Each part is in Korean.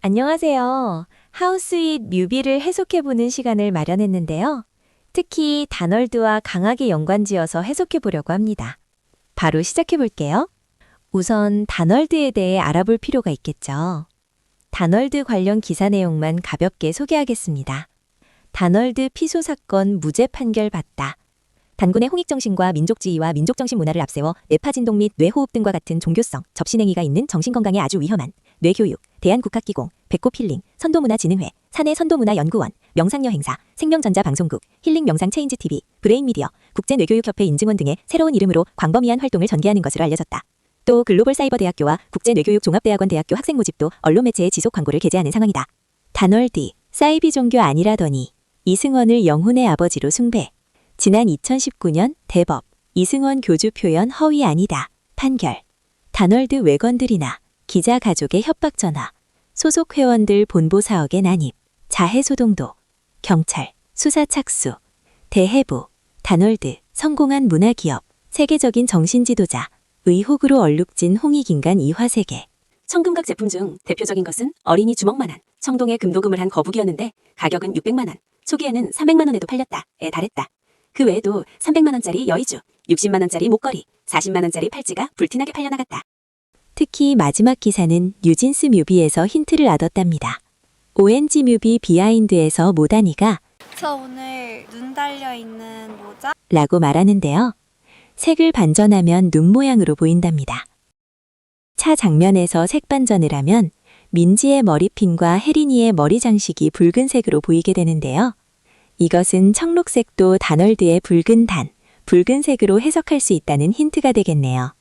안녕하세요. 하우스윗 뮤비를 해석해보는 시간을 마련했는데요. 특히 다널드와 강하게 연관지어서 해석해보려고 합니다. 바로 시작해볼게요. 우선 다널드에 대해 알아볼 필요가 있겠죠. 다널드 관련 기사 내용만 가볍게 소개하겠습니다. 다널드 피소 사건 무죄 판결 받다. 단군의 홍익정신과 민족주의와 민족정신 문화를 앞세워 뇌파진동 및 뇌호흡 등과 같은 종교성, 접신행위가 있는 정신건강에 아주 위험한 뇌교육, 대한국학기공, 배꼽힐링, 선도문화진흥회, 사내 선도문화연구원, 명상여행사, 생명전자방송국, 힐링명상체인지TV, 브레인미디어, 국제뇌교육협회 인증원 등의 새로운 이름으로 광범위한 활동을 전개하는 것으로 알려졌다. 또 글로벌사이버대학교와 국제뇌교육종합대학원 대학교 학생 모집도 언론 매체에 지속 광고를 게재하는 상황이다. 다널드, 사이비 종교 아니라더니 이승원을 영혼의 아버지로 숭배. 지난 2019년 대법, 이승원 교주 표현 허위 아니다. 판결. 다널드 외건들이나 기자 가족의 협박 전화. 소속 회원들 본보 사억의 난입. 자해소동도. 경찰, 수사 착수. 대해부, 다널드, 성공한 문화기업. 세계적인 정신지도자. 의혹으로 얼룩진 홍익인간 이화세계. 청금각 제품 중 대표적인 것은 어린이 주먹만한 청동에 금도금을 한 거북이였는데 가격은 600만 원, 초기에는 300만 원에도 팔렸다에 달했다. 그 외에도 300만 원짜리 여의주, 60만 원짜리 목걸이, 40만 원짜리 팔찌가 불티나게 팔려나갔다. 특히 마지막 기사는 뉴진스 뮤비에서 힌트를 얻었답니다. ONG 뮤비 비하인드에서 모다니가 저 오늘 눈 달려있는 모자? 라고 말하는데요. 색을 반전하면 눈 모양으로 보인답니다. 차 장면에서 색 반전을 하면 민지의 머리핀과 혜린이의 머리 장식이 붉은색으로 보이게 되는데요. 이것은 청록색도 다널드의 붉은 단, 붉은색으로 해석할 수 있다는 힌트가 되겠네요.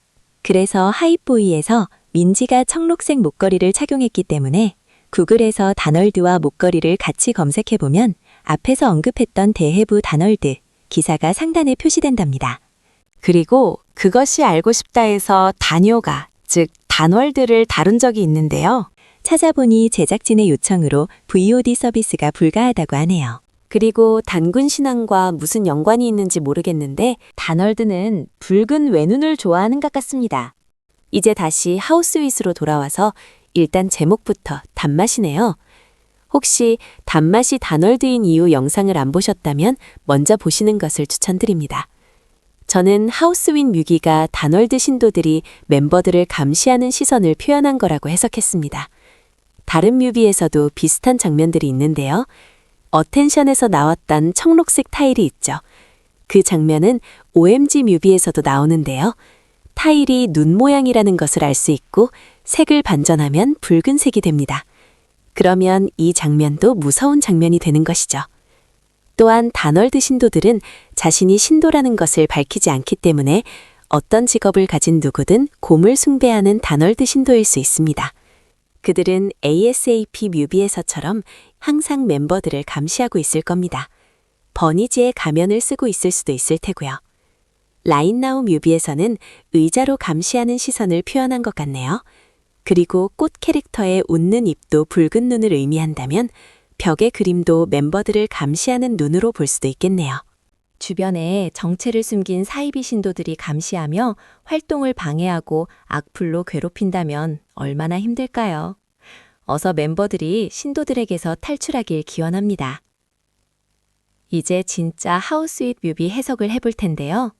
그래서 하이보이에서 민지가 청록색 목걸이를 착용했기 때문에 구글에서 다널드와 목걸이를 같이 검색해보면 앞에서 언급했던 대해부 다널드 기사가 상단에 표시된답니다. 그리고 그것이 알고 싶다에서 다녀가, 즉 다널드를 다룬 적이 있는데요. 찾아보니 제작진의 요청으로 VOD 서비스가 불가하다고 하네요. 그리고 단군 신앙과 무슨 연관이 있는지 모르겠는데 다널드는 붉은 외눈을 좋아하는 것 같습니다. 이제 다시 하우스윗으로 돌아와서 일단 제목부터 단맛이네요. 혹시 단맛이 다널드인 이유 영상을 안 보셨다면 먼저 보시는 것을 추천드립니다. 저는 하우스윗 뮤기가 다널드 신도들이 멤버들을 감시하는 시선을 표현한 거라고 해석했습니다. 다른 뮤비에서도 비슷한 장면들이 있는데요. 어텐션에서 나왔던 청록색 타일이 있죠. 그 장면은 OMG 뮤비에서도 나오는데요. 타일이 눈 모양이라는 것을 알 수 있고 색을 반전하면 붉은색이 됩니다. 그러면 이 장면도 무서운 장면이 되는 것이죠. 또한 다널드 신도들은 자신이 신도라는 것을 밝히지 않기 때문에 어떤 직업을 가진 누구든 곰을 숭배하는 다널드 신도일 수 있습니다. 그들은 ASAP 뮤비에서처럼 항상 멤버들을 감시하고 있을 겁니다. 버니지의 가면을 쓰고 있을 수도 있을 테고요. 라인나우 뮤비에서는 의자로 감시하는 시선을 표현한 것 같네요. 그리고 꽃 캐릭터의 웃는 입도 붉은 눈을 의미한다면 벽의 그림도 멤버들을 감시하는 눈으로 볼 수도 있겠네요. 주변에 정체를 숨긴 사이비 신도들이 감시하며 활동을 방해하고 악플로 괴롭힌다면 얼마나 힘들까요? 어서 멤버들이 신도들에게서 탈출하길 기원합니다. 이제 진짜 하우스윗 뮤비 해석을 해볼 텐데요.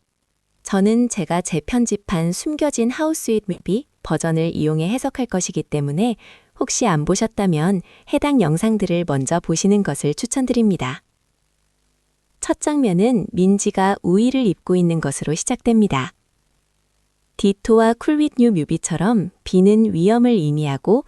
저는 제가 재편집한 숨겨진 하우스윗 뮤비 버전을 이용해 해석할 것이기 때문에 혹시 안 보셨다면 해당 영상들을 먼저 보시는 것을 추천드립니다. 첫 장면은 민지가 우의를 입고 있는 것으로 시작됩니다. 디토와 쿨윗 뉴 뮤비처럼 비는 위험을 의미하고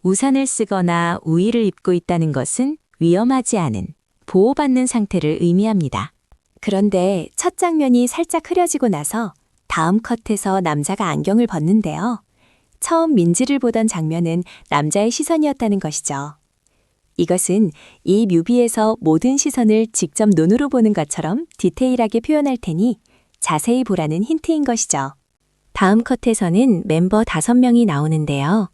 우산을 쓰거나 우의를 입고 있다는 것은 위험하지 않은, 보호받는 상태를 의미합니다. 그런데 첫 장면이 살짝 흐려지고 나서 다음 컷에서 남자가 안경을 벗는데요. 처음 민지를 보던 장면은 남자의 시선이었다는 것이죠. 이것은 이 뮤비에서 모든 시선을 직접 눈으로 보는 것처럼 디테일하게 표현할 테니 자세히 보라는 힌트인 것이죠. 다음 컷에서는 멤버 5명이 나오는데요.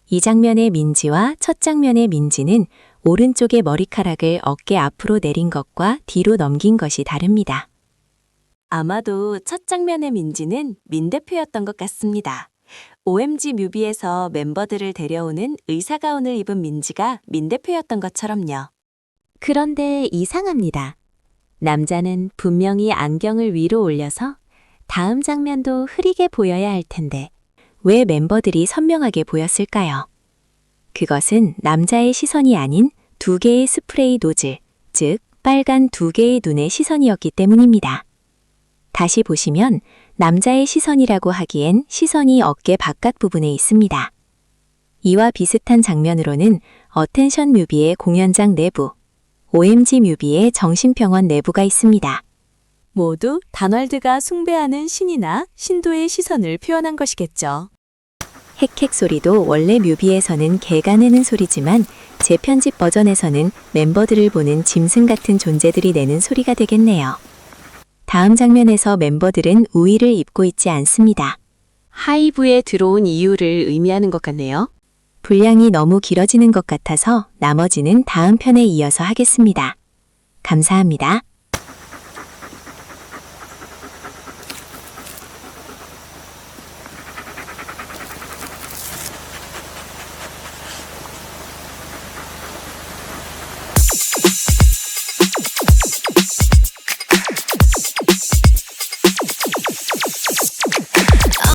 이 장면의 민지와 첫 장면의 민지는 오른쪽의 머리카락을 어깨 앞으로 내린 것과 뒤로 넘긴 것이 다릅니다. 아마도 첫 장면의 민지는 민 대표였던 것 같습니다. OMG 뮤비에서 멤버들을 데려오는 의사 가운을 입은 민지가 민 대표였던 것처럼요. 그런데 이상합니다. 남자는 분명히 안경을 위로 올려서 다음 장면도 흐리게 보여야 할 텐데 왜 멤버들이 선명하게 보였을까요? 그것은 남자의 시선이 아닌 두 개의 스프레이 노즐, 즉 빨간 두 개의 눈의 시선이었기 때문입니다. 다시 보시면 남자의 시선이라고 하기엔 시선이 어깨 바깥 부분에 있습니다. 이와 비슷한 장면으로는 어텐션 뮤비의 공연장 내부, OMG 뮤비의 정신병원 내부가 있습니다. 모두 다널드가 숭배하는 신이나 신도의 시선을 표현한 것이겠죠. 헥헥 소리도 원래 뮤비에서는 개가 내는 소리지만 재편집 버전에서는 멤버들을 보는 짐승 같은 존재들이 내는 소리가 되겠네요. 다음 장면에서 멤버들은 우의를 입고 있지 않습니다. 하이브에 들어온 이유를 의미하는 것 같네요. 분량이 너무 길어지는 것 같아서 나머지는 다음 편에 이어서 하겠습니다. 감사합니다.